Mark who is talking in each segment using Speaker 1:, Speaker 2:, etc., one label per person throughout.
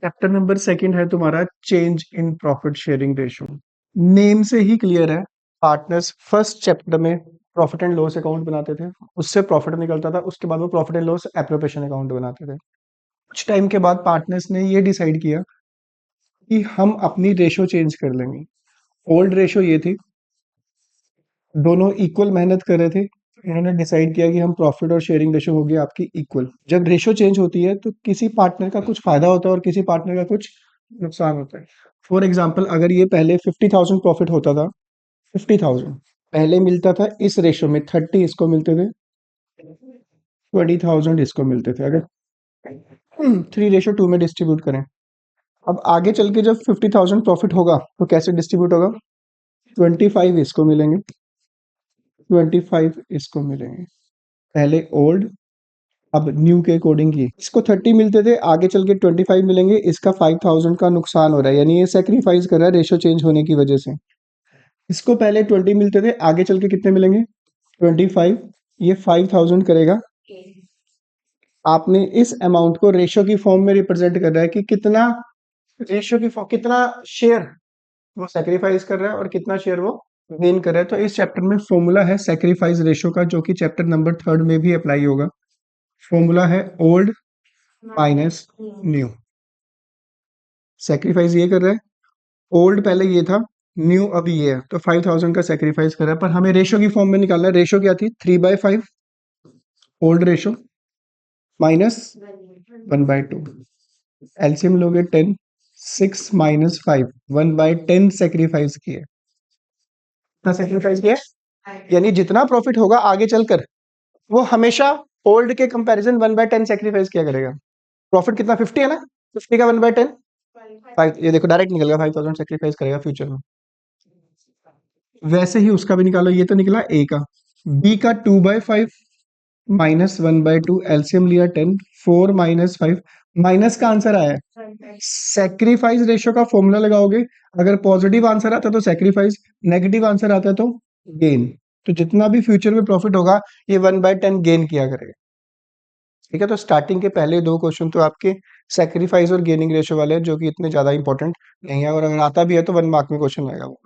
Speaker 1: Chapter number second है तुम्हारा change in profit sharing ratio. Name से ही क्लियर है, पार्टनर्स फर्स्ट चैप्टर में प्रॉफिट एंड लॉस अकाउंट बनाते थे, उससे प्रॉफिट निकलता था, उसके बाद वो profit and loss appropriation account बनाते थे। कुछ टाइम के बाद पार्टनर्स ने ये डिसाइड किया कि हम अपनी रेशो चेंज कर लेंगे। ओल्ड रेशो ये थी, दोनों इक्वल मेहनत कर रहे थे, इन्होंने डिसाइड किया कि हम प्रॉफिट और शेयरिंग रेशो होगी आपकी इक्वल। जब रेशो चेंज होती है तो किसी पार्टनर का कुछ फायदा होता है और किसी पार्टनर का कुछ नुकसान होता है। फॉर एग्जाम्पल, अगर ये पहले 50,000 प्रॉफिट होता था, 50,000 पहले मिलता था इस रेशो में, 30 इसको मिलते थे, 20,000 इसको मिलते थे। अगर 3:2 में डिस्ट्रीब्यूट करें, अब आगे चल के जब 50,000 प्रॉफिट होगा तो कैसे डिस्ट्रीब्यूट होगा? 25 इसको मिलेंगे, 25 इसको मिलेंगे। पहले ओल्ड, अब न्यू के अकॉर्डिंग ये इसको 30 मिलते थे, आगे चल के 25 मिलेंगे, इसका 5,000 का नुकसान हो रहा है, यानी ये सेक्रीफाइस कर रहा है रेशो चेंज होने की वजह से। इसको पहले 20 मिलते थे, आगे चल के कितने मिलेंगे? 25, ये 5,000 करेगा। आपने इस अमाउंट को रेशो की फॉर्म में रिप्रेजेंट कर रहा है कि कितना रेशो की फॉर्म, कितना शेयर वो सेक्रीफाइस कर रहा है और कितना शेयर वो गेन कर रहा है। तो इस चैप्टर में फॉर्मूला है सेक्रीफाइस रेशो का, जो कि चैप्टर नंबर 3 में भी अप्लाई होगा। फॉर्मूला है ओल्ड माइनस न्यू। सेक्रीफाइस ये कर रहा है, ओल्ड पहले ये था, न्यू अभी ये है, तो 5,000 का सेक्रीफाइस कर रहा है। पर हमें रेशो की फॉर्म में निकालना है। रेशो क्या थी? 3/5 ओल्ड रेशो माइनस 1/2। एलसीएम लोगे 10, 6 माइनस 5, 1/10 सेक्रीफाइस किया। कितना सेक्रीफाइस किया? यानी जितना प्रॉफिट होगा आगे चलकर, वो हमेशा ओल्ड के कंपैरिजन 1/10 सेक्रीफाइस किया करेगा। प्रॉफिट कितना? 50 है ना, 50 का 1/10 5। ये देखो डायरेक्ट निकल गया, 5,000 सेक्रीफाइस करेगा फ्यूचर में। वैसे ही उसका भी निकालो, ये तो निकला ए का। बी का 2/5 माइनस 1/2, एलसीएम लिया 10, 4 माइनस 5, माइनस का आंसर आया है। सेक्रीफाइस रेशियो का फॉर्मूला लगाओगे, अगर पॉजिटिव आंसर आता है तो सेक्रीफाइस, नेगेटिव आंसर आता है तो गेन। तो जितना भी फ्यूचर में प्रॉफिट होगा ये 1/10 गेन किया करेगा। ठीक है, तो स्टार्टिंग के पहले 2 क्वेश्चन तो आपके सेक्रीफाइस और गेनिंग रेशियो वाले हैं, जो कि इतने ज्यादा इंपॉर्टेंट नहीं है, और अगर आता भी है तो 1 मार्क में क्वेश्चन आएगा वो।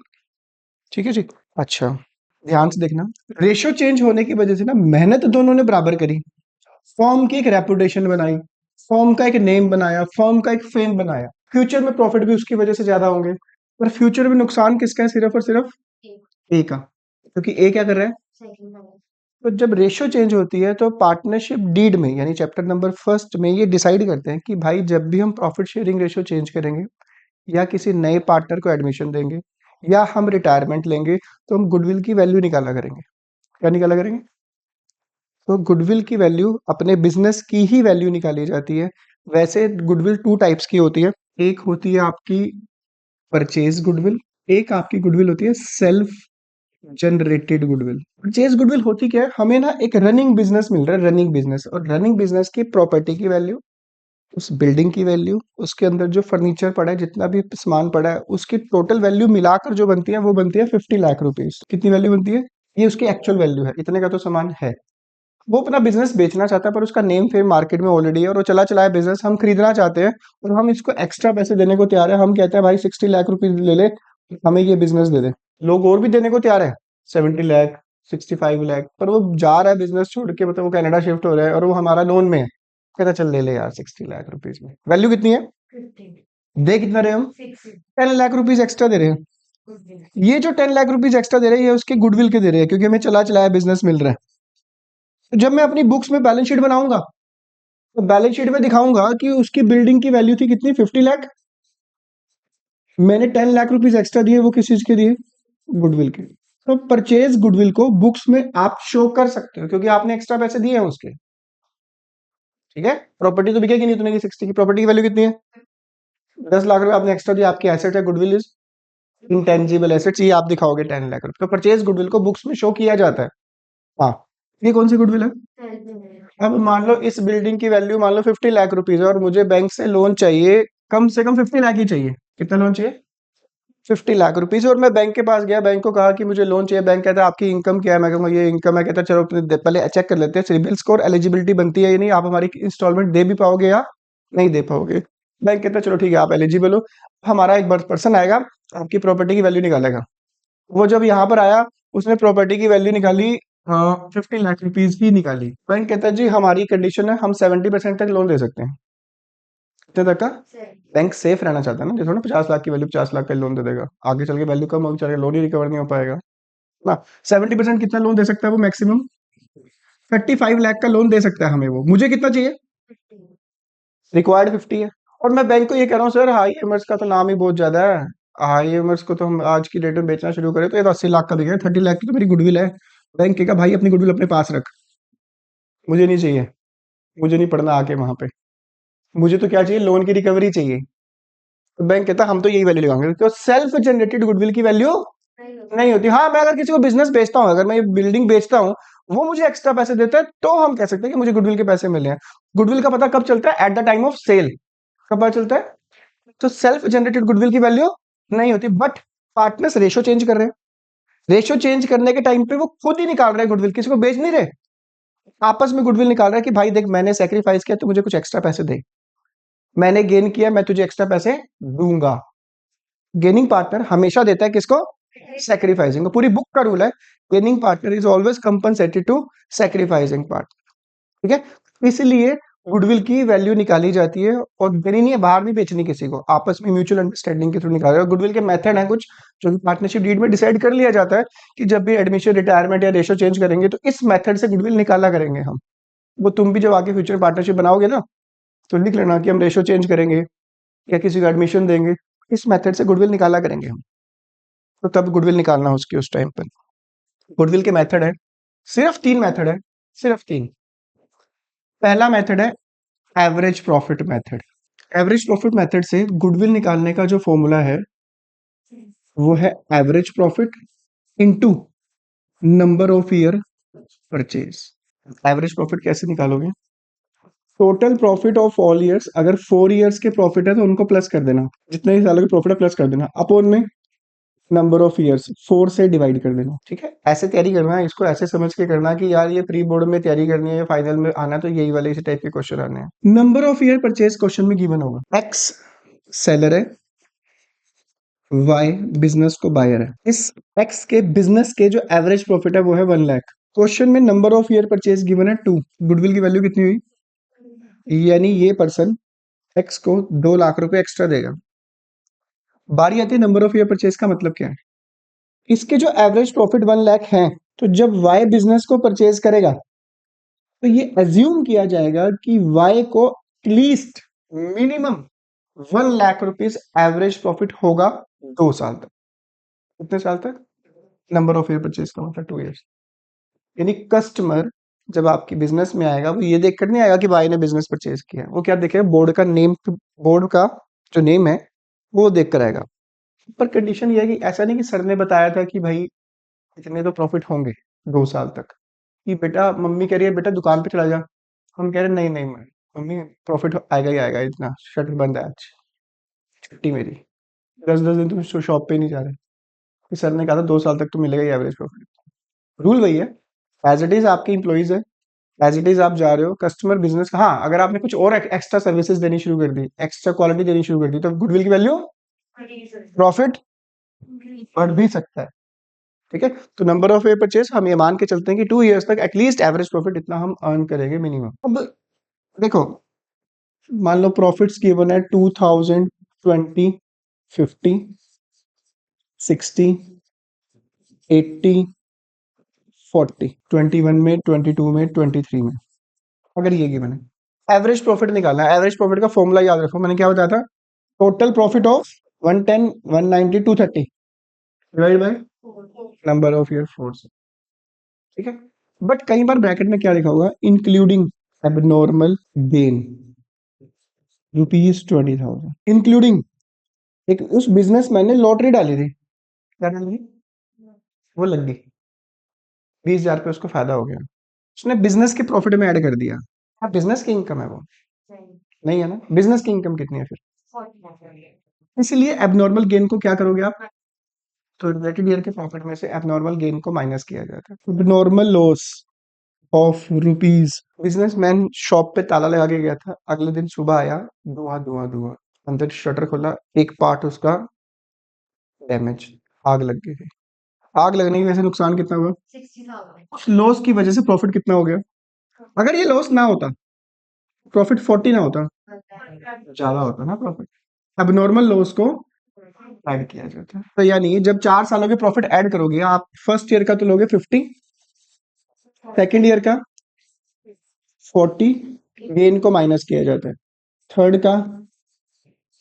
Speaker 1: ठीक है जी। अच्छा, ध्यान से देखना, रेशियो चेंज होने की वजह से ना मेहनत दोनों ने बराबर करी, फर्म की एक रेपुटेशन बनाई, फर्म का एक नेम बनाया, फर्म का एक फेम बनाया। फ्यूचर में प्रॉफिट भी उसकी वजह से ज्यादा होंगे, पर फ्यूचर में नुकसान किसका है? सिर्फ और सिर्फ ए का, क्योंकि ए क्या कर रहा है? तो जब रेशियो चेंज होती है तो पार्टनरशिप डीड में, यानी चैप्टर नंबर फर्स्ट में, ये डिसाइड करते हैं कि भाई जब भी हम प्रॉफिट शेयरिंग रेशियो चेंज करेंगे, या किसी नए पार्टनर को एडमिशन देंगे, या हम रिटायरमेंट लेंगे, तो हम गुडविल की वैल्यू निकाला करेंगे। क्या निकाला करेंगे? तो गुडविल की वैल्यू अपने बिजनेस की ही वैल्यू निकाली जाती है। वैसे गुडविल 2 टाइप्स की होती है, एक होती है आपकी परचेज गुडविल, एक आपकी गुडविल होती है self generated goodwill. Purchase goodwill होती क्या है? हमें ना एक रनिंग बिजनेस मिल रहा है, रनिंग बिजनेस, और रनिंग बिजनेस की प्रॉपर्टी की वैल्यू, उस बिल्डिंग की वैल्यू, उसके अंदर जो फर्नीचर पड़ा है, जितना भी सामान पड़ा है, उसकी टोटल वैल्यू मिलाकर जो बनती है वो बनती है 50 लाख रुपीज। कितनी वैल्यू बनती है? ये उसकी एक्चुअल वैल्यू है, इतने का तो सामान है। वो अपना बिजनेस बेचना चाहता है, पर उसका नेम फेम मार्केट में ऑलरेडी है, और वो चला चलाया बिजनेस हम खरीदना चाहते हैं, और हम इसको एक्स्ट्रा पैसे देने को तैयार है। हम कहते हैं भाई 60 लाख रुपीज ले ले, हमें ये बिजनेस दे दे। लोग और भी देने को तैयार है, 70 लाख, 65 लाख, पर वो जा रहा है बिजनेस छोड़ के, मतलब वो कनाडा शिफ्ट हो रहा है, और वो हमारा लोन में है। कहता चल ले ले यार, 60 लाख रुपीज में वैल्यू कितनी है? दे कितना रहे हम? 10 लाख रुपीज एक्स्ट्रा दे रहे हैं। ये जो 10 लाख रुपीज एक्स्ट्रा दे रहे हैं, ये उसके गुडविल के दे रहे हैं, क्योंकि हमें चला चलाया बिजनेस मिल रहा है। तो जब मैं अपनी बुक्स में बैलेंस शीट बनाऊंगा, तो बैलेंस शीट में दिखाऊंगा कि उसकी बिल्डिंग की वैल्यू थी कितनी? 50 लाख। मैंने 10 लाख रुपीज एक्स्ट्रा दिए, वो किस चीज के दिए? गुडविल के। तो परचेज गुडविल को बुक्स में आप शो कर सकते हो, क्योंकि आपने एक्स्ट्रा पैसे दिए हैं उसके। ठीक है, प्रॉपर्टी तो बिकेगी नहीं उतने की, 60 की प्रॉपर्टी की वैल्यू कितनी है? 10 लाख रुपए आपने एक्स्ट्रा दिया, आपकी एसेट है, गुडविल इज इंटेंजिबल एसेट्स, ये आप दिखाओगे 10 लाख रुपए। तो परचेज गुडविल को बुक्स में शो किया जाता है। हाँ, ये कौन सी गुडविल है? अब मान लो इस बिल्डिंग की वैल्यू मान लो 50 लाख रुपीज है, और मुझे बैंक से लोन चाहिए, कम से कम 50 लाख ही चाहिए। कितना लोन चाहिए? 50 लाख रुपीज। और मैं बैंक के पास गया, बैंक को कहा कि मुझे लोन चाहिए। बैंक कहता है आपकी इनकम क्या है? मैं कहूँगा ये इनकम है। कहता है चलो पहले चेक कर लेते हैं सिबिल स्कोर, एलिजिबिलिटी बनती है या नहीं, आप हमारी इंस्टॉलमेंट दे भी पाओगे या नहीं दे पाओगे। बैंक कहता है चलो ठीक है आप एलिजिबल हो, हमारा एक पर्सन आएगा आपकी प्रॉपर्टी की वैल्यू निकालेगा। वो जब यहाँ पर आया उसने प्रॉपर्टी की वैल्यू निकाली, 50 लाख रुपीज की निकाली। बैंक कहता है जी हमारी कंडीशन है हम 70% तक लोन दे सकते हैं। कितने तक का? बैंक सेफ रहना चाहता है ना, जैसे ना 50 लाख की वैल्यू 50 लाख का लोन दे देगा, आगे चल के वैल्यू कम होगी, चल के लोन ही रिकवर नहीं हो पाएगा ना। 70% कितना लोन दे सकता है वो मैक्सिमम? 35 लाख का लोन दे सकता है हमें वो। मुझे कितना चाहिए? रिक्वायर्ड 50 है। और मैं बैंक को ये कह रहा हूँ सर हाई एमर्स का तो नाम ही बहुत ज्यादा है, हाई एमर्स को तो हम आज की डेट में बेचना शुरू करें तो ये तो 80 लाख का बिकेगा, 30 लाख की तो मेरी गुडविल है। बैंक कहेगा भाई अपनी गुडविल अपने पास रख, मुझे नहीं चाहिए, मुझे नहीं पढ़ना आके वहां पे, मुझे तो क्या चाहिए, लोन की रिकवरी चाहिए। तो बैंक कहता है हम तो यही वैल्यू लगाएंगे, तो सेल्फ जनरेटेड गुडविल की वैल्यू नहीं होती। हाँ मैं अगर किसी को बिजनेस बेचता हूँ, अगर मैं ये बिल्डिंग बेचता हूँ, वो मुझे एक्स्ट्रा पैसे देता है तो हम कह सकते हैं कि मुझे गुडविल के पैसे मिले हैं। गुडविल का पता कब चलता है? At the time of sale. कब पता चलता है? तो सेल्फ जनरेटेड गुडविल की वैल्यू नहीं होती, बट पार्टनर्स रेशो चेंज कर रहे हैं। रेशो चेंज करने के टाइम पे वो खुद ही निकाल रहे हैं गुडविल, किसी को बेच नहीं रहे, आपस में गुडविल निकाल रहे हैं कि भाई देख मैंने सेक्रीफाइस किया तो मुझे कुछ एक्स्ट्रा पैसे दे, मैंने गेन किया मैं तुझे एक्स्ट्रा पैसे दूंगा। गेनिंग पार्टनर हमेशा देता है किसको? सेक्रीफाइसिंग को। पूरी बुक का रूल है, gaining partner is always compensated to sacrificing part. ठीक है, इसलिए गुडविल की वैल्यू निकाली जाती है और देनी नहीं है, बाहर नहीं बेचनी किसी को, आपस में म्यूचुअल अंडरस्टैंडिंग के थ्रू निकाला। गुडविल के मेथड है कुछ जो पार्टनरशिप डीड में डिसाइड कर लिया जाता है कि जब भी एडमिशन रिटायरमेंट या रेशो चेंज करेंगे तो इस मेथड से गुडविल निकाला करेंगे हम। वो तुम भी जब आगे फ्यूचर पार्टनरशिप बनाओगे ना तो लिख लेना कि हम रेशो चेंज करेंगे या किसी को एडमिशन देंगे, इस मेथड से गुडविल निकाला करेंगे हम। तो तब गुडविल निकालना उसकी उस टाइम पर। गुडविल के मेथड है, सिर्फ 3 मेथड है, सिर्फ 3। पहला मेथड है average profit method. Average profit method से गुडविल निकालने का जो फॉर्मूला है वो है average profit into number of year purchase. Average profit कैसे निकालोगे? Total profit of all years, अगर 4 ईयर्स के प्रॉफिट है तो उनको प्लस कर देना, जितने ही सालों के प्रॉफिट है प्लस कर देना, अपॉन में नंबर ऑफ ईयर्स 4 से डिवाइड कर देना। ठीक है, ऐसे तैयारी करना है, इसको ऐसे समझ के करना कि यार ये प्री बोर्ड में तैयारी करनी है या फाइनल में आना है तो यही वाले इसी टाइप के क्वेश्चन आने हैं। Number of year purchase question में गिवन होगा, एक्स सेलर है, वाई बिजनेस को बायर है। इस एक्स के बिजनेस के जो एवरेज प्रॉफिट है वो है 1 लाख। क्वेश्चन में number of year purchase given है 2, गुडविल की वैल्यू कितनी हुई? यानी ये पर्सन एक्स को 2 लाख रुपए एक्स्ट्रा देगा। बारी आती है नंबर ऑफ ईयर परचेज का मतलब क्या है? इसके जो एवरेज प्रॉफिट 1 लाख है, तो जब वाई बिजनेस को परचेज करेगा तो ये एज्यूम किया जाएगा कि वाई को at least minimum 1 lakh rupees average profit होगा 2 साल तक। कितने साल तक? नंबर ऑफ ईयर परचेज का मतलब 2 ईयर्स। यानी कस्टमर जब आपकी बिजनेस में आएगा वो ये देखकर नहीं आएगा कि भाई ने बिजनेस परचेज किया, वो क्या देखेगा? बोर्ड का नेम, बोर्ड का जो नेम है वो देख कर आएगा। पर कंडीशन ये है कि ऐसा नहीं कि सर ने बताया था कि भाई इतने तो प्रॉफिट होंगे 2 साल तक, कि बेटा मम्मी कह रही है बेटा दुकान पे चला जा, हम कह रहे नहीं नहीं मम्मी प्रॉफिट आएगा ही आएगा, इतना शटर बंद है आज, छुट्टी मेरी, 10 10 दिन तुम शॉप पे नहीं जा रहे, कि सर ने कहा था 2 साल तक तो मिलेगा ही एवरेज प्रॉफिट। रूल वही है, एज इट इज आपके इंप्लॉइज है, एज इट इज आप जा रहे हो कस्टमर बिजनेस। हाँ अगर आपने कुछ और एक्स्ट्रा सर्विसेज देनी शुरू कर दी, एक्स्ट्रा क्वालिटी देनी शुरू कर दी, तो गुडविल की वैल्यू, प्रॉफिट बढ़ भी सकता है। ठीक है, तो नंबर ऑफ ईयर परचेज हम ये मान के चलते हैं कि 2 ईयर्स तक एटलीस्ट एवरेज प्रॉफिट इतना हम अर्न करेंगे मिनिमम। अब देखो मान लो प्रॉफिट्स गिवन है 2000, 20, 50, 60, 80, 40, 21 में, 22 में, 23 में, अगर ये गिवन है एवरेज प्रॉफिट निकालना है। एवरेज प्रॉफिट का फॉर्मूला याद रखो, मैंने क्या बताया था? Total profit of 110, 190, 230 divide by number of year 4 से। ठीक है, बट कई बार ब्रैकेट में क्या लिखा होगा? इंक्लूडिंग एबनॉर्मल गेन ₹20,000, इंक्लूडिंग एक उस बिजनेसमैन ने लॉटरी डाली थी, क्या डाली थी? वो लग गई, 20,000 पे उसको फायदा हो गया, उसने बिजनेस के प्रॉफिट में ऐड कर दिया। हाँ बिजनेस की इनकम है वो, नहीं है ना? बिजनेस की इनकम कितनी है फिर? इसलिए एबनॉर्मल गेन को क्या करोगे आप? तो रिलेटेड ईयर के प्रॉफिट में से एबनॉर्मल गेन को माइनस किया जाता है। Abnormal loss of rupees, businessman shop पे ताला लगा के गया था, अगले दिन सुबह आया धुआं धुआं धुआं, अंदर शटर खोला, एक पार्ट उसका डैमेज, आग लग गई थी। आग लगने की वजह से नुकसान कितना हुआ? 60,000। लॉस की वजह से प्रॉफिट कितना हो गया? अगर ये लॉस ना होता, प्रॉफिट 40 ना होता, ज्यादा होता ना प्रॉफिट। अब नॉर्मल लॉस को ऐड किया जाता है। तो यानी जब 4 सालों के प्रॉफिट ऐड करोगे आप, फर्स्ट ईयर का तो लोगे 50, सेकेंड ईयर का 40, गेन को माइनस किया जाता है, थर्ड का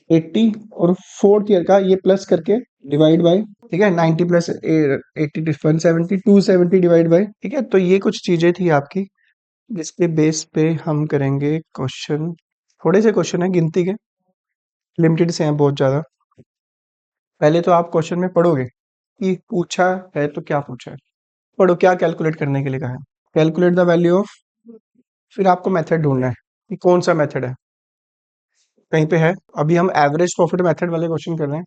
Speaker 1: 80 और फोर्थ ईयर का ये प्लस करके डिवाइड बाय, ठीक है, 90 प्लस 80 170, 270 डिवाइड बाय, ठीक है। तो ये कुछ चीजें थी आपकी, जिसके बेस पे हम करेंगे क्वेश्चन। थोड़े से क्वेश्चन है, गिनती के, लिमिटेड से हैं बहुत ज्यादा। पहले तो आप क्वेश्चन में पढ़ोगे कि पूछा है तो क्या पूछा है, पढ़ो क्या कैलकुलेट करने के लिए कहा है। कैलकुलेट द वैल्यू ऑफ, फिर आपको मेथड ढूंढना है कि कौन सा मेथड है, कहीं पे है। अभी हम एवरेज प्रॉफिट मेथड वाले क्वेश्चन कर रहे हैं,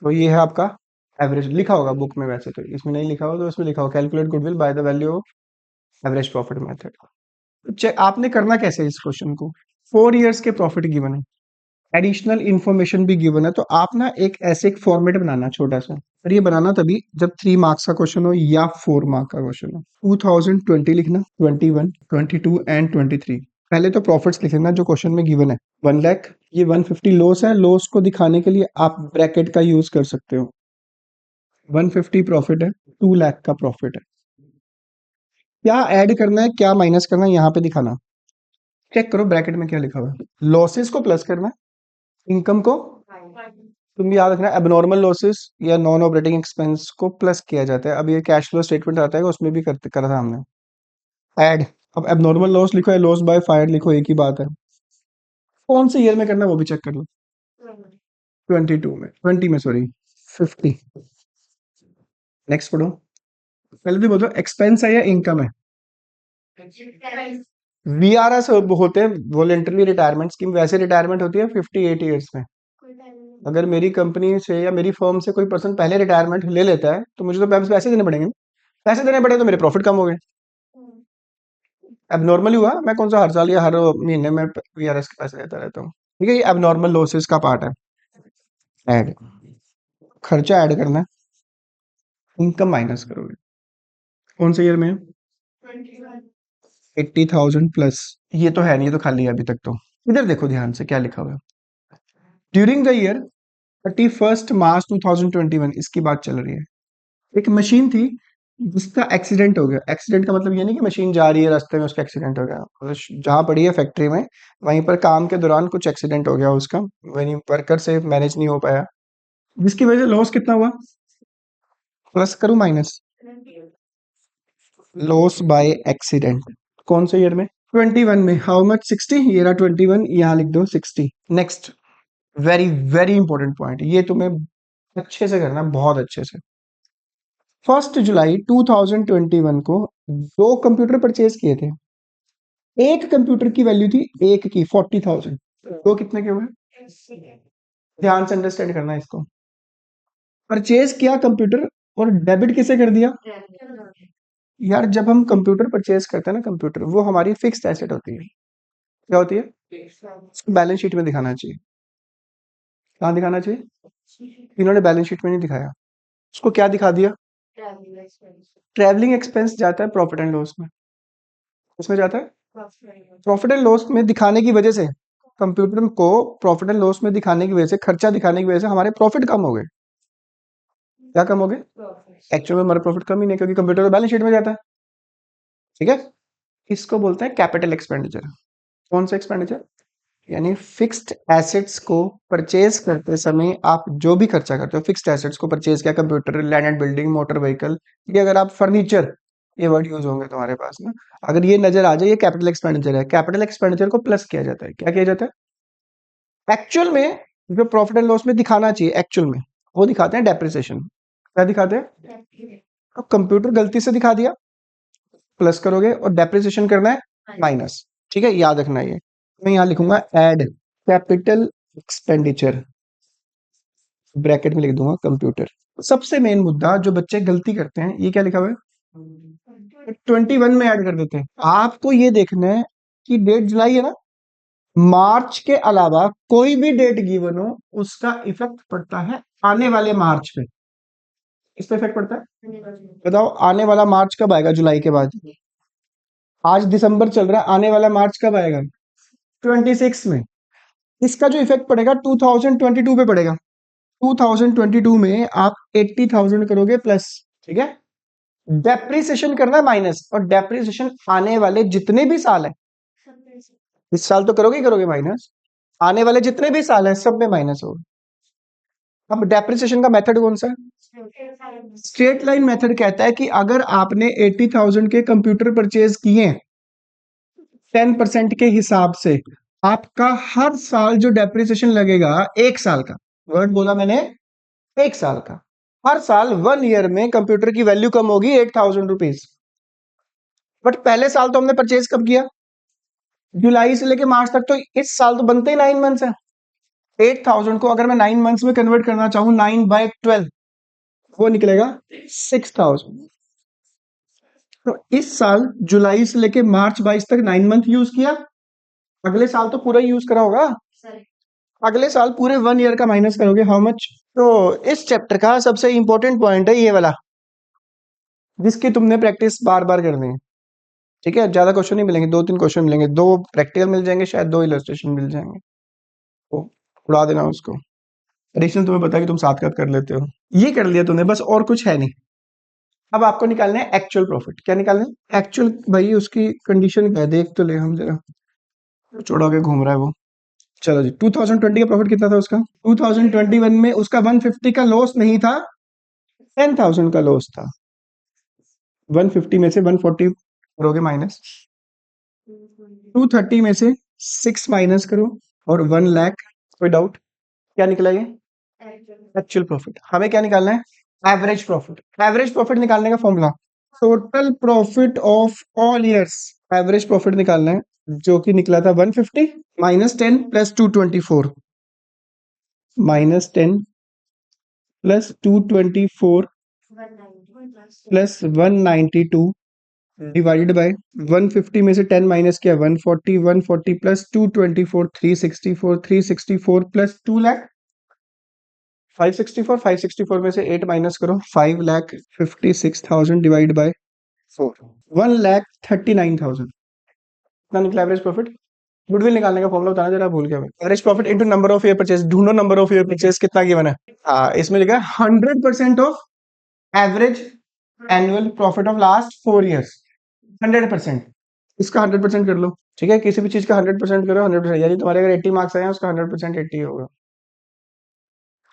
Speaker 1: तो ये है आपका एवरेज, लिखा होगा बुक में, वैसे तो इसमें नहीं लिखा हो तो इसमें लिखा हो calculate goodwill by the value of average profit method. Check आपने करना कैसे है इस क्वेश्चन को, 4 इयर्स के प्रॉफिट गिवन है, एडिशनल इंफॉर्मेशन भी गिवन है, तो आप ना एक ऐसे एक फॉर्मेट बनाना छोटा सा, और ये बनाना तभी जब 3 मार्क्स का क्वेश्चन हो या 4 मार्क का क्वेश्चन हो। 2020 लिखना, 21, 22 एंड 23। पहले तो प्रॉफिट्स लिख लेना जो क्वेश्चन में गिवन है, 1 लाख, ये 150 लॉस है, लॉस को दिखाने के लिए आप ब्रैकेट का यूज कर सकते हो। 150 प्रॉफिट है, 2 लाख का प्रॉफिट है, क्या ऐड करना है क्या माइनस करना है यहाँ पे दिखाना। चेक करो ब्रैकेट में क्या लिखा हुआ है, लॉसेस को प्लस करना है, इनकम को, तुम भी याद रखना, एबनॉर्मल लॉसेस या नॉन ऑपरेटिंग एक्सपेंस को प्लस किया जाता है। अब ये कैश फ्लो स्टेटमेंट आता है, उसमें भी करते करा था हमने ऐड। अब एबनॉर्मल लॉस लिखो या लॉस बाय फायर लिखो, एक ही बात है। कौन से ईयर में करना है वो भी चेक कर लो, 22 में, 20 में सॉरी, 50। नेक्स्ट पढ़ो, पहले तो बोलो एक्सपेंस है या इनकम है। वीआरएस होते हैं वॉलेंटरी रिटायरमेंट स्कीम, वैसे रिटायरमेंट होती है 58 ईयर्स में। अगर मेरी कंपनी से या मेरी फर्म से कोई पर्सन पहले रिटायरमेंट ले लेता है तो मुझे तो पैसे देने पड़ेंगे ना। पैसे देने पड़े तो मेरे प्रॉफिट कम हो गए। एबनॉर्मली हुआ, मैं कौन सा हर साल या हर महीने में वीआरएस के पैसे देता रहता हूँ, ठीक है। ये एबनॉर्मल लॉसेस का पार्ट है। ऐड, खर्चा ऐड करना है, इनकम माइनस करोगे। कौन से ईयर में? 80,000 प्लस, ये तो है नहीं, ये तो खाली है अभी तक। तो इधर देखो ध्यान से क्या लिखा हुआ है, ड्यूरिंग द ईयर 31 मार्च 2021, इसकी बात चल रही है। एक मशीन थी जिसका एक्सीडेंट हो गया। एक्सीडेंट का मतलब ये नहीं कि मशीन जा रही है रास्ते में उसका एक्सीडेंट हो गया, मतलब जहां पड़ी है फैक्ट्री में, वहीं पर काम के दौरान कुछ एक्सीडेंट हो गया उसका, वहीं वर्कर से मैनेज नहीं हो पाया, जिसकी वजह से लॉस कितना हुआ, प्लस करूं माइनस, लॉस बाय एक्सीडेंट। कौन से ईयर में? 21 में। How much? 60, ये रहा 21, यहाँ लिख दो 60। Next, very very important point, ये तुम्हें अच्छे से करना, बहुत अच्छे से। 1 जुलाई 2021 को 2 कंप्यूटर परचेज किए थे। एक कंप्यूटर की वैल्यू थी, एक की 40,000, दो कितने के हुए? ध्यान से अंडरस्टैंड करना है इसको। परचेज किया कंप्यूटर और डेबिट किसे कर दिया? यार जब हम कंप्यूटर परचेज करते हैं ना, कंप्यूटर वो हमारी फिक्स्ड एसेट होती है। क्या होती है? बैलेंस शीट में दिखाना चाहिए। कहाँ दिखाना चाहिए? इन्होंने बैलेंस शीट में नहीं दिखाया, उसको क्या दिखा दिया? ट्रैवलिंग एक्सपेंस जाता है प्रॉफिट एंड लॉस में, उसमें जाता है प्रॉफिट एंड लॉस में दिखाने की वजह से, कंप्यूटर को प्रॉफिट एंड लॉस में दिखाने की वजह से, खर्चा दिखाने की वजह से हमारे प्रॉफिट कम हो गए। क्या कम हो गए? एक्चुअल में हमारा प्रॉफिट कम ही नहीं, क्योंकि कंप्यूटर तो बैलेंस शीट में जाता है, ठीक है। इसको बोलते हैं कैपिटल एक्सपेंडिचर। कौन सा एक्सपेंडिचर? यानी फिक्स्ड एसेट्स को परचेज करते समय आप जो भी खर्चा करते हो, फिक्स्ड एसेट्स को परचेज किया, computer, land and building, motor vehicle, ये अगर आप फर्नीचर, ये वर्ड यूज होंगे तुम्हारे पास ना, अगर ये नजर आ जाए ये कैपिटल एक्सपेंडिचर है। कैपिटल एक्सपेंडिचर को प्लस किया जाता है, क्या किया जाता है? एक्चुअल में जो प्रॉफिट एंड लॉस में दिखाना चाहिए एक्चुअल में, वो दिखाते हैं डेप्रिसिएशन। क्या दिखाते हैं? तो कंप्यूटर गलती से दिखा दिया, प्लस करोगे, और डेप्रिसिएशन करना है माइनस, ठीक है, याद रखना ये। मैं यहाँ लिखूंगा ऐड कैपिटल एक्सपेंडिचर, ब्रैकेट में लिख दूंगा कंप्यूटर। सबसे मेन मुद्दा जो बच्चे गलती करते हैं, ये क्या लिखा हुआ है? 21 में ऐड कर देते हैं। आपको ये देखना है कि डेट जुलाई है ना, मार्च के अलावा कोई भी डेट गिवन हो उसका इफेक्ट पड़ता है आने वाले मार्च पे। इस पे इफेक्ट पड़ता है। बताओ आने वाला मार्च कब आएगा? जुलाई के बाद। आज दिसंबर चल रहा है, आने वाला मार्च कब आएगा? 26 में। इसका जो इफेक्ट पड़ेगा 2022 पे पड़ेगा। 2022 में आप 80,000 करोगे प्लस, ठीक है। डेप्रिसिएशन करना माइनस, और डेप्रिसिएशन आने वाले जितने भी साल है, इस साल तो करोगे ही करोगे माइनस, आने वाले जितने भी साल है सब में माइनस होगा। अब डेप्रिसिएशन का मेथड कौन सा है? स्ट्रेट लाइन मेथड कहता है कि अगर आपने 80,000 के कंप्यूटर परचेज किए 10% के हिसाब से, आपका हर साल जो डेप्रिसिएशन लगेगा, एक साल का वर्ड बोला मैंने, एक साल का, हर साल 1 ईयर में कंप्यूटर की वैल्यू कम होगी 8,000 रुपीज। बट पहले साल तो हमने परचेज कब किया? जुलाई से लेके मार्च तक, तो इस साल तो बनते ही 9 मंथ्स है। 8,000 को अगर मैं 9 मंथ्स में कन्वर्ट करना चाहूं, 9/12, वो निकलेगा 6,000। तो इस साल जुलाई से लेके मार्च 22 तक 9 मंथ यूज किया, अगले साल तो पूरा यूज करा होगा, अगले साल पूरे 1 ईयर का माइनस करोगे, हाउ मच? तो इस चैप्टर का सबसे इंपॉर्टेंट पॉइंट है ये वाला, जिसकी तुमने प्रैक्टिस बार बार करनी है, ठीक है। ज्यादा क्वेश्चन नहीं मिलेंगे, 2-3 क्वेश्चन मिलेंगे, 2 प्रैक्टिकल मिल जाएंगे, शायद 2 इलस्ट्रेशन मिल जाएंगे, तो उड़ा देना उसको। एडिशनल तुम्हें पता है कि तुम साथ साथ कर लेते हो, ये कर लिया तुमने बस, और कुछ है नहीं। अब आपको निकालना है एक्चुअल प्रॉफिट। क्या निकालना है? एक्चुअल, भाई उसकी कंडीशन क्या है देख तो ले हम जरा, चौड़ा के घूम रहा है वो। चलो जी, 2020 का प्रॉफिट कितना था उसका? 2021 में उसका 150 का लॉस नहीं था, 10,000 का लॉस था। 150 में से 140 करोगे माइनस, 230 में से 6 माइनस करो, और 1 लाख। कोई डाउट? क्या निकला ये? Actual profit. हमें क्या निकालना है? Average profit. एवरेज प्रॉफिट निकालने का formula, total profit of all years. Average profit निकालना है, जो कि निकला था 150 -10 plus 224, -10 plus 224 plus 192 divided by 150 में से 10 माइनस किया 140, 140 प्लस 224 364, 364 प्लस 2 लाख 564, 564 में से 8 माइनस करो 5,56,000 डिवाइड बाय 4, 1,39,000। कितना निकला एवरेज प्रॉफिट? गुडविल निकालने का फॉर्मूला बताना जरा, भूल गया मैं। Average profit into number of year purchase, ढूंढो नंबर ऑफ ईयर परचेज कितना गिवन है। हाँ, इसमें लिखा है 100% of average annual profit of last 4 years. 100%, इसका 100% कर लो, ठीक है। किसी भी चीज का 100% करो, 100%, यानी तुम्हारे अगर 80 मार्क्स आए हैं उसका 100% 80 होगा।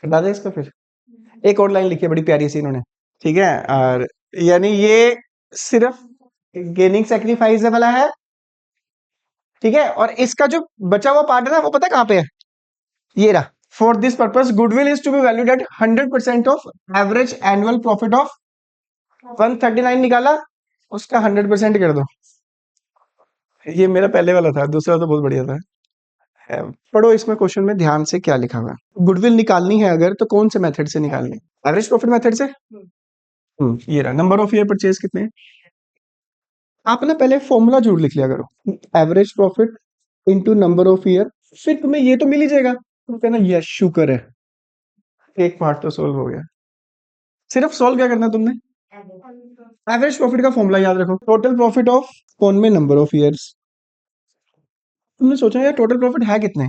Speaker 1: हटा दे इसका फिर। एक और लाइन लिखी है बड़ी प्यारी सी इन्होंने, ठीक है। और यानी ये सिर्फ गेनिंग सेक्रीफाइस वाला है, ठीक है। और इसका जो बचा हुआ पार्ट है ना, वो पता है कहां पे है? ये रहा। For this purpose goodwill is to be valued at 100% of average annual profit of 139 निकाला, उसका 100% कर दो। ये मेरा पहले वाला था, दूसरा तो बहुत बढ़िया था। पढ़ो इसमें क्वेश्चन में ध्यान से क्या लिखा हुआ है। गुडविल निकालनी है अगर, तो कौन से मेथड से निकालनी है? एवरेज प्रॉफिट मेथड से। ये रहा। नंबर ऑफ ईयर परचेज कितने हैं? आप ना पहले फॉर्मूला जरूर लिख लिया करो, average profit into number of year, फिर तुम्हें ये तो मिल ही जाएगा। तुम कहना यस शुक्र है, एक पार्ट तो सोल्व हो गया। सिर्फ सोल्व क्या करना है तुमने? एवरेज प्रॉफिट का फॉर्मूला याद रखो, टोटल प्रॉफिट ऑफ कौन में नंबर ऑफ ईयर्स। तुमने सोचा यार टोटल प्रॉफिट है कितने?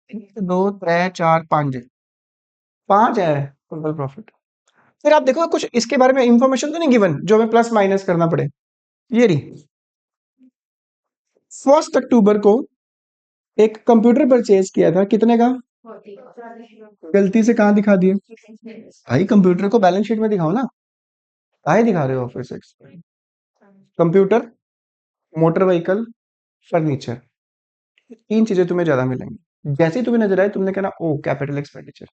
Speaker 1: 1 2 3 4 5 5 है टोटल प्रॉफिट। फिर आप देखो कुछ इसके बारे में इंफॉर्मेशन तो नहीं गिवन जो हमें प्लस माइनस करना पड़े। ये रही, 1 अक्टूबर को एक कंप्यूटर परचेज किया था, कितने का? गलती से कहाँ दिखा दिए भाई? कंप्यूटर को बैलेंस शीट में दिखाओ ना, काहे दिखा रहे हो office expense? Computer, motor vehicle, furniture, 3 चीजें तुम्हें ज्यादा मिलेंगी। जैसे ही तुम्हें नजर आए तुमने कहना ओ कैपिटल एक्सपेंडिचर,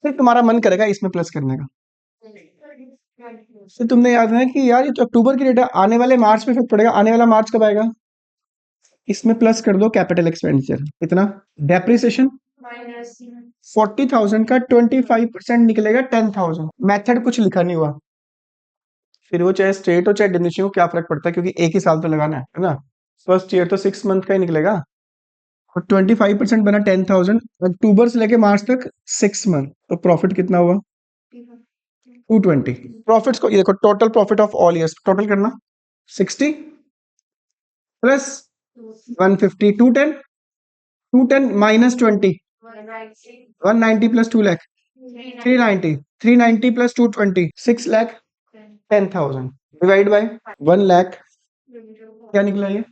Speaker 1: फिर तुम्हारा मन करेगा इसमें प्लस करने का। फिर तुमने याद है कि यार ये तो अक्टूबर की डेट है, आने वाले मार्च में इफेक्ट पड़ेगा, आने वाला मार्च कब आएगा? इसमें प्लस कर दो कैपिटल एक्सपेंडिचर। इतना डेप्रिसिएशन 40,000 का 25% निकलेगा 10,000। मेथड कुछ लिखा नहीं हुआ, फिर वो चाहे स्ट्रेट हो चाहे डिमिनिशिंग हो, क्या फर्क पड़ता है, क्योंकि एक ही साल तो लगाना है ना। फर्स्ट ईयर तो 6 मंथ का ही निकलेगा। और 25% बना 10,000। अक्टूबर से लेके मार्च तक 6 मंथ, तो प्रॉफिट कितना हुआ? 220। प्रॉफिट्स को ये देखो, total profit of all years total करना, 60 plus 150, 210, 210 minus 20, 190 plus 2 lakh, 390, 390 plus 220, 6 lakh 10,000 divide by 1 lakh, क्या निकला ये?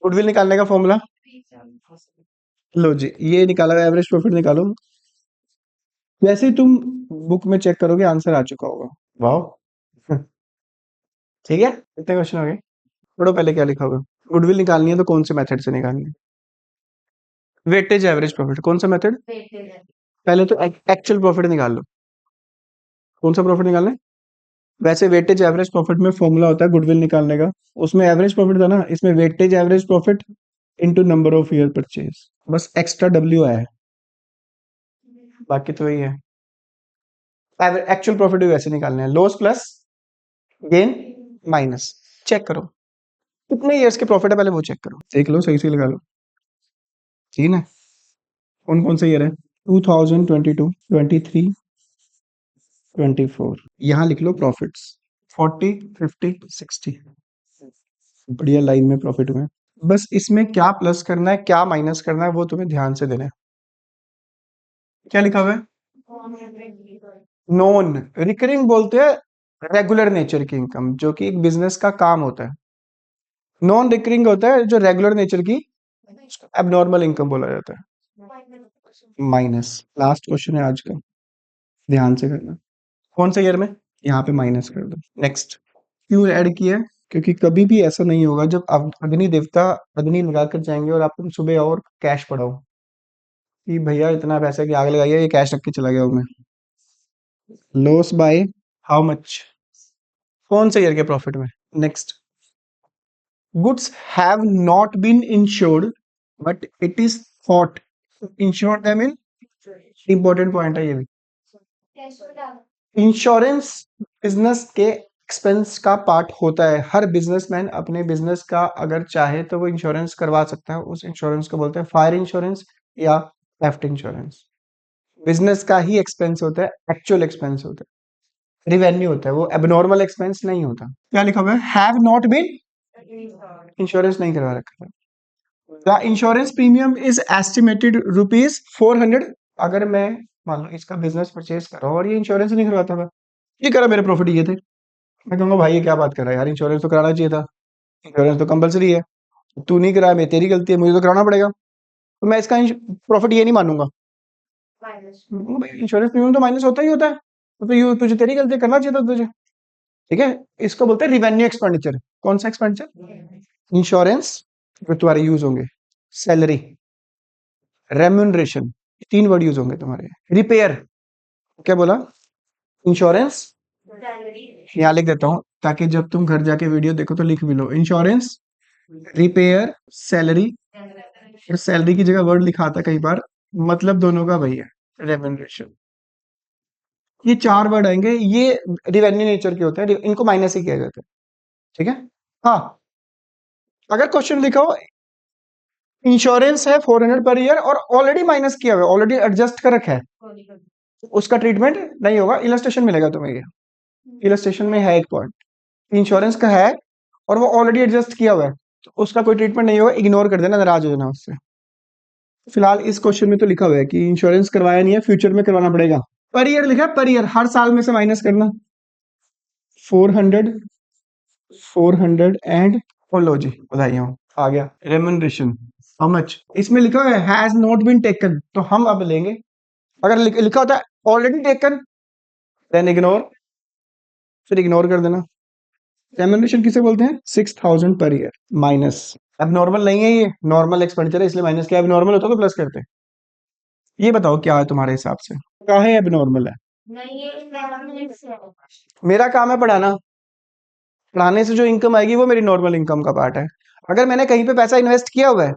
Speaker 1: गुडविल निकालने का फॉर्मूला लो जी, ये निकाला, एवरेज प्रॉफिट निकालो। वैसे ही तुम बुक में चेक करोगे आंसर आ चुका होगा। वाह ठीक है, कितने क्वेश्चन हो गए? पढ़ो पहले क्या लिखा होगा। गुडविल निकालनी है तो कौन से मेथड से निकालनी है? वेटेज एवरेज प्रॉफिट, कौन सा मेथड? पहले तो एक्चुअल प्रॉफिट निकाल लो। कौन सा प्रॉफिट निकालना है? वैसे वेटेज एवरेज प्रॉफिट में फॉर्मूला होता है गुडविल निकालने का, उसमें एवरेज प्रॉफिट था ना, इसमें weightage average profit into number of year purchase, बस एक्स्ट्रा डब्ल्यू आया है, बाकी तो वही है। एक्चुअल प्रॉफिट भी वैसे निकालने हैं, loss plus gain minus. Check करो कितने ईयर्स के प्रॉफिट है, पहले वो चेक करो, देख लो सही से लगा लो, ठीक है। कौन कौन सा ईयर है? 2022, 23, 24। यहाँ लिख लो प्रॉफिट्स 40, 50, 60, बढ़िया लाइन में प्रॉफिट हुए। बस इसमें क्या प्लस करना है क्या माइनस करना है वो तुम्हें ध्यान से देना है। क्या लिखा हुआ है? नॉन रिकरिंग बोलते हैं रेगुलर नेचर की इनकम, जो कि एक बिजनेस का काम होता है। नॉन रिकरिंग होता है जो रेगुलर नेचर की एबनॉर्मल इनकम बोला जाता है। माइनस लास्ट क्वेश्चन है आज का, ध्यान से करना। कौन से ईयर में? यहाँ पे माइनस कर दो। नेक्स्ट, क्यों ऐड किया है? क्योंकि कभी भी ऐसा नहीं होगा जब अग्नि देवता अग्नि लगाकर जाएंगे और आप तुम सुबह और कैश पढ़ाओ कि भैया इतना पैसे की आग लगाई है, ये कैश रख के चला गया हूं मैं। Loss by how much? कौन से ईयर के प्रॉफिट में? Next, goods have not been insured but it is thought insured them in, important point है ये भी। इंश्योरेंस बिजनेस के एक्सपेंस का पार्ट होता है। हर बिजनेसमैन अपने बिजनेस का अगर चाहे तो वो इंश्योरेंस करवा सकता है, उस इंश्योरेंस को बोलते हैं फायर इंश्योरेंस या थेफ्ट इंश्योरेंस। बिजनेस का ही एक्सपेंस होता है, एक्चुअल एक्सपेंस होता है, रिवेन्यू होता है, वो एबनॉर्मल एक्सपेंस नहीं होता। क्या लिखा हुआ है? हैव नॉट बीन, इंश्योरेंस नहीं करवा रखा है। The insurance premium is estimated ₹400। अगर मैं मान लो इसका बिजनेस परचेज कर रहा हूँ और ये इंश्योरेंस नहीं करवाता था, ये करा मेरे प्रॉफिट ये थे, मैं कहूंगा भाई ये क्या बात कर रहा है यार, इंश्योरेंस तो कराना चाहिए था, इंश्योरेंस तो कंपलसरी है, तू नहीं कराया मैं तेरी गलती है, मुझे तो कराना पड़ेगा, तो मैं इसका प्रॉफिट ये नहीं मानूंगा। भाई इंश्योरेंस प्रीमियम तो माइनस होता ही होता है, तो ये तुझे तेरी गलती है, करना चाहिए था तुझे। ठीक है, इसको बोलते हैं रिवेन्यू एक्सपेंडिचर। कौन सा एक्सपेंडिचर? इंश्योरेंस जो तुम्हारे यूज होंगे, सैलरी, रेम्यूनरेशन, 3 वर्ड यूज होंगे तुम्हारे। रिपेयर, क्या बोला? इंश्योरेंस, यहाँ लिख देता हूँ ताकि जब तुम घर जाके वीडियो देखो तो लिख भी लो। इंश्योरेंस, रिपेयर, सैलरी, और सैलरी की जगह वर्ड लिखा था कई बार, मतलब दोनों का वही है, रेम्यूनरेशन। ये 4 वर्ड आएंगे, ये रिवेन्यू नेचर के होते हैं, इनको माइनस ही किया जाता है। ठीक है, हाँ, अगर क्वेश्चन लिखा हो इंश्योरेंस है 400 पर ईयर और ऑलरेडी माइनस किया हुआ है, ऑलरेडी एडजस्ट कर रखा है, उसका ट्रीटमेंट नहीं होगा। इलस्ट्रेशन मिलेगा तुम्हें, ये इलस्ट्रेशन में है एक पॉइंट, इंश्योरेंस का है और वो ऑलरेडी एडजस्ट किया हुआ है, तो उसका कोई ट्रीटमेंट नहीं होगा, इग्नोर कर देना, नाराज हो जाना उससे। फिलहाल इस क्वेश्चन में तो लिखा हुआ है कि इंश्योरेंस करवाया नहीं है, फ्यूचर में करवाना पड़ेगा। पर ईयर लिखा है, पर ईयर हर साल में से माइनस करना। 400, 400 एंड लो जी, बधाई हो, आ गया रेम्यूनरेशन हाउ मच। इसमें लिखा हुआ है हैज नॉट बीन टेकन, तो हम अब लेंगे। अगर लिखा होता है ऑलरेडी टेकन, देन इग्नोर, फिर इग्नोर कर देना। रेम्यूनरेशन किसे बोलते हैं? 6,000 पर ईयर माइनस। अब नॉर्मल नहीं है, ये नॉर्मल एक्सपेंडिचर है इसलिए माइनस किया, अब नॉर्मल होता तो प्लस करते। ये बताओ क्या है तुम्हारे हिसाब से, क्या है एबनॉर्मल है? मेरा काम है पढ़ाना, पढ़ाने से जो इनकम आएगी वो मेरी नॉर्मल इनकम का पार्ट है। अगर मैंने कहीं पे पैसा इन्वेस्ट किया हुआ है,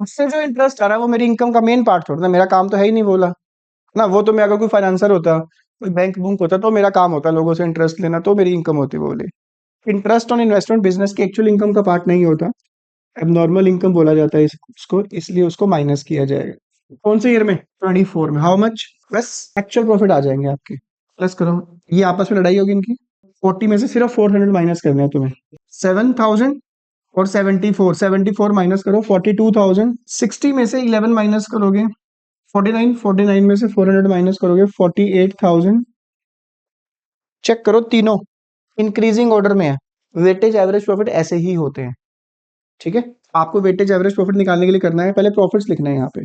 Speaker 1: उससे जो इंटरेस्ट आ रहा है वो मेरी इनकम का मेन पार्ट थोड़ा ना, मेरा काम तो है ही नहीं बोला ना। वो तो मैं अगर कोई फाइनेंसर होता, कोई बैंक बुंक होता तो मेरा काम होता लोगों से इंटरेस्ट लेना, तो मेरी इनकम होती वो वाली। इंटरेस्ट ऑन इन्वेस्टमेंट बिजनेस की एक्चुअल इनकम का पार्ट नहीं होता, एबनॉर्मल इनकम बोला जाता है इसको, इसलिए उसको माइनस किया जाएगा। कौन से ईयर में? 24 में। How much? बस एक्चुअल प्रॉफिट आ जाएंगे आपके। प्लस करो, ये आपस में लड़ाई होगी इनकी। 40 में से सिर्फ 400 माइनस करना है तुम्हें। 7000 और 74 माइनस करो 42,000। 60 में से 11 माइनस करोगे 49 में से 400 माइनस करोगे 48,000। चेक करो, तीनों इंक्रीजिंग ऑर्डर में है। वेटेज एवरेज प्रॉफिट ऐसे ही होते हैं, ठीक है। आपको वेटेज एवरेज प्रॉफिट निकालने के लिए करना है, पहले प्रॉफिट्स लिखना है यहाँ पे।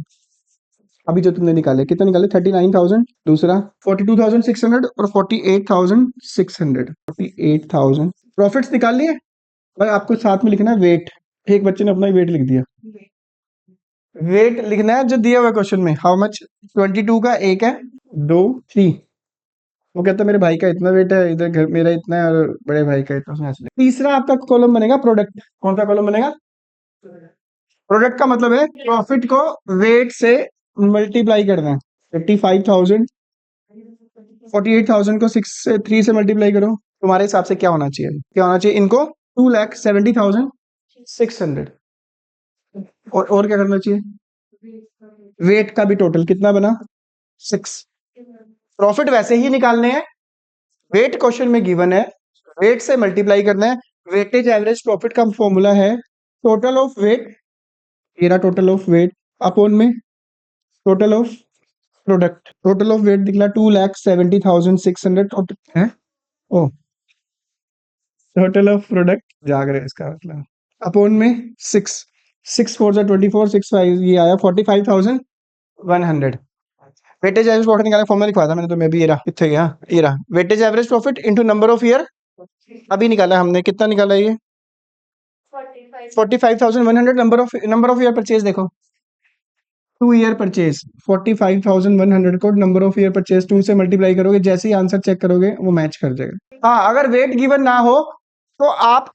Speaker 1: अभी जो तुमने निकाले, कितना निकाले? 39,000, दूसरा 42,600 और 48,600। 48,000 प्रॉफिट्स निकाल लिए। और आपको साथ में लिखना है वेट। एक बच्चे ने अपना ही वेट लिख दिया। वेट लिखना है जो दिया हुआ क्वेश्चन में। How much? 22 का एक है 2 3। वो कहता है मेरे भाई का इतना वेट है, इधर घर मेरा इतना है और बड़े भाई का इतना। तीसरा आपका कॉलम बनेगा प्रोडक्ट। कौन सा कॉलम बनेगा? प्रोडक्ट का मतलब है प्रॉफिट को वेट से मल्टीप्लाई करना है। 55,000 48,000 को 3 से मल्टीप्लाई करो। तुम्हारे हिसाब से क्या होना चाहिए? क्या होना चाहिए इनको? 2,70,600। और क्या करना चाहिए? वेट का भी टोटल कितना बना? 6। प्रॉफिट वैसे ही निकालने हैं, वेट क्वेश्चन में गिवन है, वेट से मल्टीप्लाई करना है। वेटेज एवरेज प्रॉफिट का फॉर्मूला है टोटल ऑफ वेट, तेरा टोटल ऑफ वेट अपॉन में total of product. Total of weight निकला 2,70,600 है। ओ, टोटल ऑफ प्रोडक्ट जाग रहे इसका मतलब, अपॉन में 6। 6 4 24, 6 5 ये आया 45,100। वेटेज एवरेज प्रॉफिट निकालने फॉर्मूला लिखवा था मैंने तो, मैं भी ये रहा, कितने गया ये रहा। Weightage average profit into number of year. अभी निकाला हमने, कितना निकाला ये? 45,100। नंबर ऑफ ईयर परचेज देखो, 2 ईयर परचेज। 45,100 को नंबर ऑफ ईयर परचेज 2 से मल्टीप्लाई करोगे, जैसे ही आंसर चेक करोगे वो मैच कर जाएगा। हाँ, अगर वेट गिवन ना हो तो आप,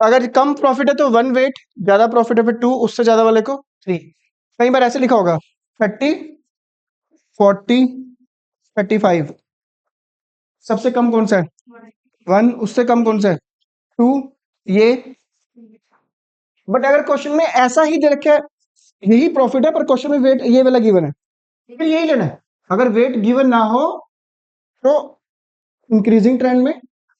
Speaker 1: अगर कम प्रॉफिट है तो 1 वेट, ज्यादा प्रॉफिट है फिर 2, उससे ज्यादा वाले को 3। कई बार ऐसे लिखा होगा 30 40 35। सबसे कम कौन सा है? 1। उससे कम कौन सा है? 2। ये। बट अगर क्वेश्चन में ऐसा ही दे रखा है, यही प्रॉफिट है पर क्वेश्चन में वेट ये वाला गिवन है, फिर यही लेना है। अगर वेट गिवन ना हो तो इंक्रीजिंग ट्रेंड में,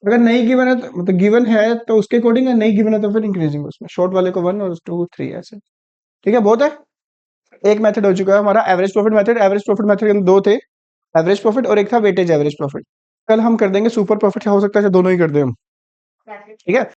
Speaker 1: अगर नहीं गिवन है तो मतलब गिवन है तो उसके अकॉर्डिंग है, नहीं गिवन है तो फिर इंक्रीजिंग उसमें। शॉर्ट वाले को 1 और 2 3 ऐसे। ठीक है, बहुत है। एक मेथड हो चुका है हमारा average profit method. Average profit method के दो थे, एवरेज प्रॉफिट और एक था वेटेज एवरेज प्रॉफिट। कल हम कर देंगे सुपर प्रॉफिट, हो सकता है दोनों ही कर दें हम। ठीक है।